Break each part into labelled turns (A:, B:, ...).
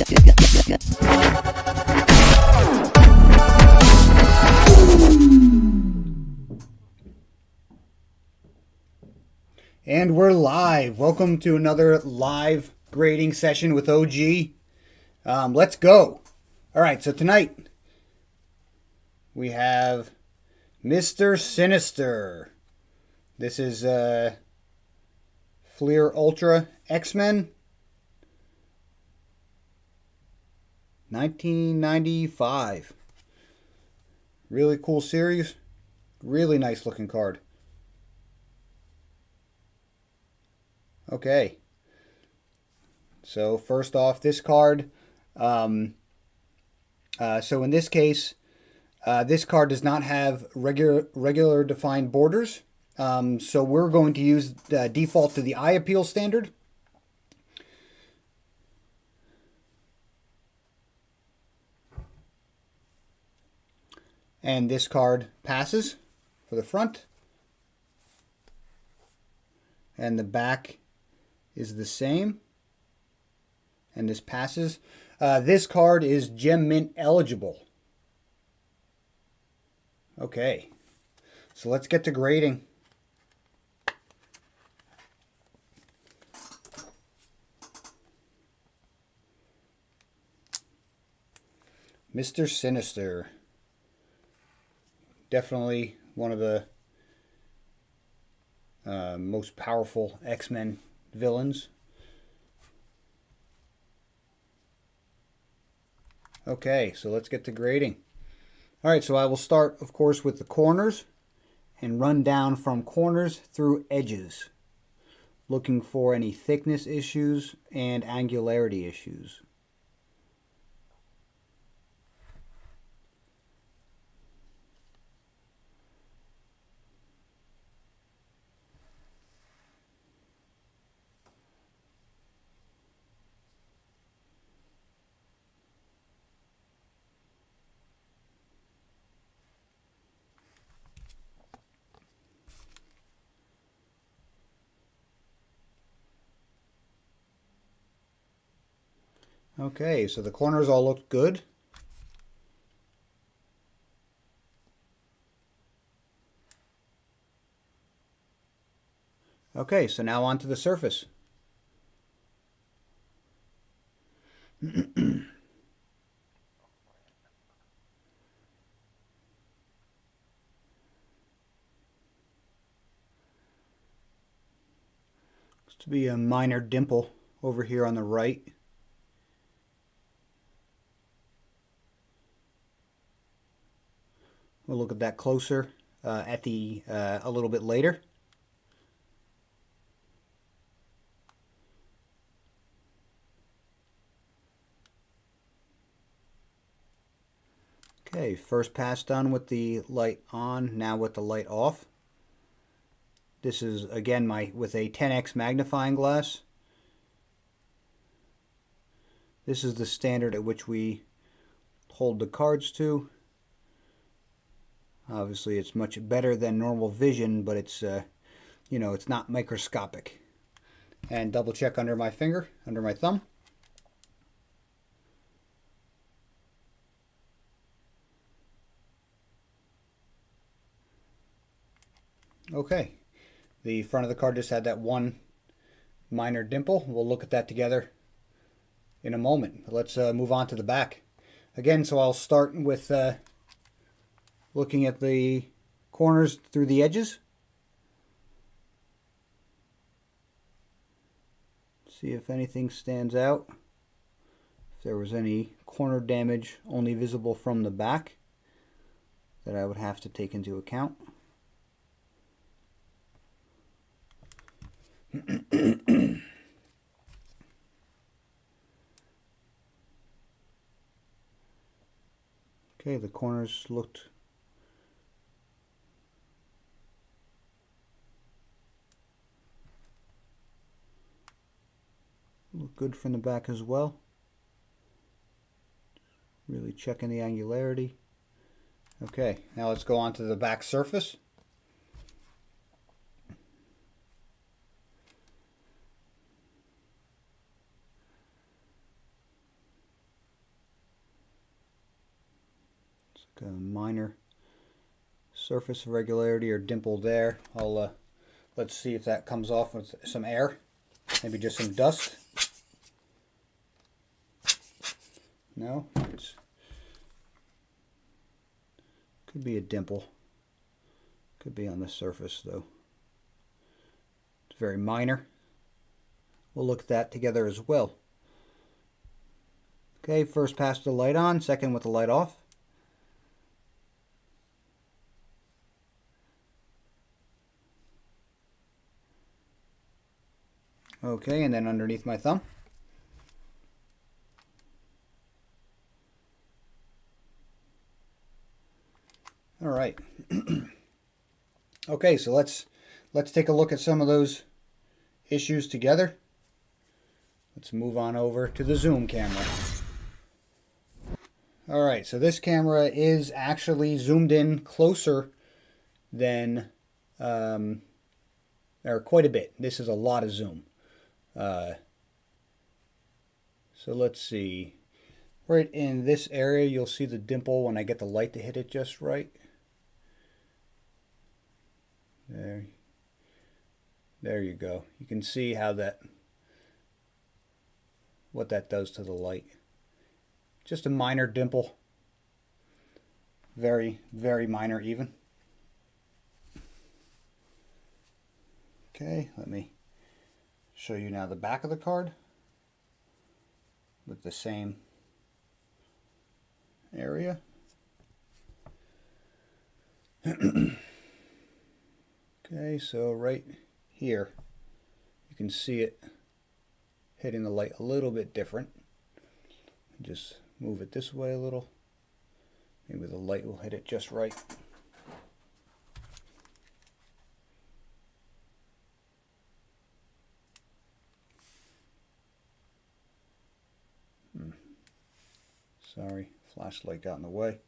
A: And we're live. Welcome to another live grading session with OG. Let's go. All right, so tonight we have Mr. Sinister. This is Fleer Ultra X-Men 1995. Really cool series. Really nice looking card. Okay. So first off, this card. So in this case, this card does not have regular defined borders. So we're going to use the default to the eye appeal standard. And this card passes for the front. And the back is the same. And this passes. This card is Gem Mint eligible. Okay. So let's get to grading. Mr. Sinister. Definitely one of the most powerful X-Men villains. Okay, so let's get to grading. All right, so I will start, of course, with the corners and run down from corners through edges, looking for any thickness issues and angularity issues. Okay, so the corners all look good. Okay, so now onto the surface. Looks to be a minor dimple over here on the right. We'll look at that closer a little bit later. Okay, first pass done with the light on, now with the light off. This is again with a 10x magnifying glass. This is the standard at which we hold the cards to. Obviously, it's much better than normal vision, but it's it's not microscopic. And double check under my finger, under my thumb. Okay, the front of the card just had that one minor dimple. We'll look at that together in a moment. Let's move on to the back. Again, so I'll start with looking at the corners through the edges. See if anything stands out. If there was any corner damage only visible from the back that I would have to take into account. Okay, the corners look good from the back as well. Really checking the angularity. Okay, now let's go on to the back surface. a minor surface irregularity or dimple there. Let's see if that comes off with some air, maybe just some dust. No, could be a dimple. Could be on the surface though. It's very minor. We'll look at that together as well. Okay, first pass the light on, second with the light off. Okay, and then underneath my thumb. All right. Okay, so let's take a look at some of those issues together. Let's move on over to the zoom camera. All right, so this camera is actually zoomed in closer than, or quite a bit. This is a lot of zoom. So let's see. Right in this area, you'll see the dimple when I get the light to hit it just right. There you go. You can see how what that does to the light. Just a minor dimple. Very, very minor even. Okay, let me show you now the back of the card with the same area. Okay, so right here you can see it hitting the light a little bit different. Just move it this way a little. Maybe the light will hit it just right. Sorry, flashlight got in the way.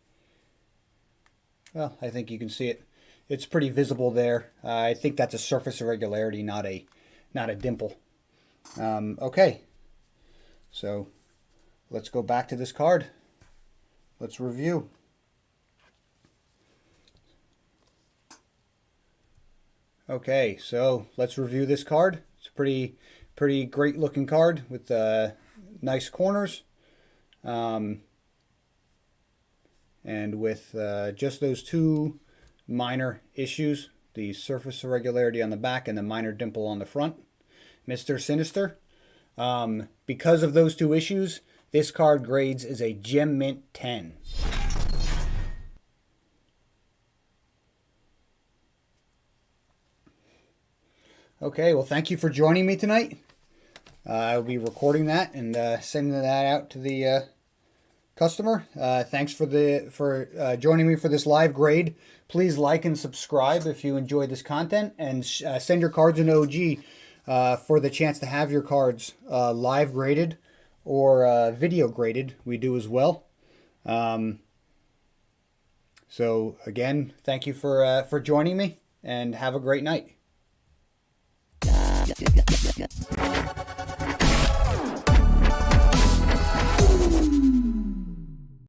A: Well, I think you can see it. It's pretty visible there. I think that's a surface irregularity, not a dimple. Okay, so let's go back to this card. Let's review. Okay, so let's review this card. It's a pretty great looking card with nice corners. And with just those two minor issues, the surface irregularity on the back and the minor dimple on the front, Mr. Sinister, because of those two issues, this card grades as a Gem Mint 10. Okay, well, thank you for joining me tonight. I'll be recording that and sending that out to the customer. Thanks for joining me for this live grade. Please like and subscribe if you enjoyed this content, and send your cards in OG for the chance to have your cards live graded or video graded. We do as well. So again, thank you for joining me, and have a great night.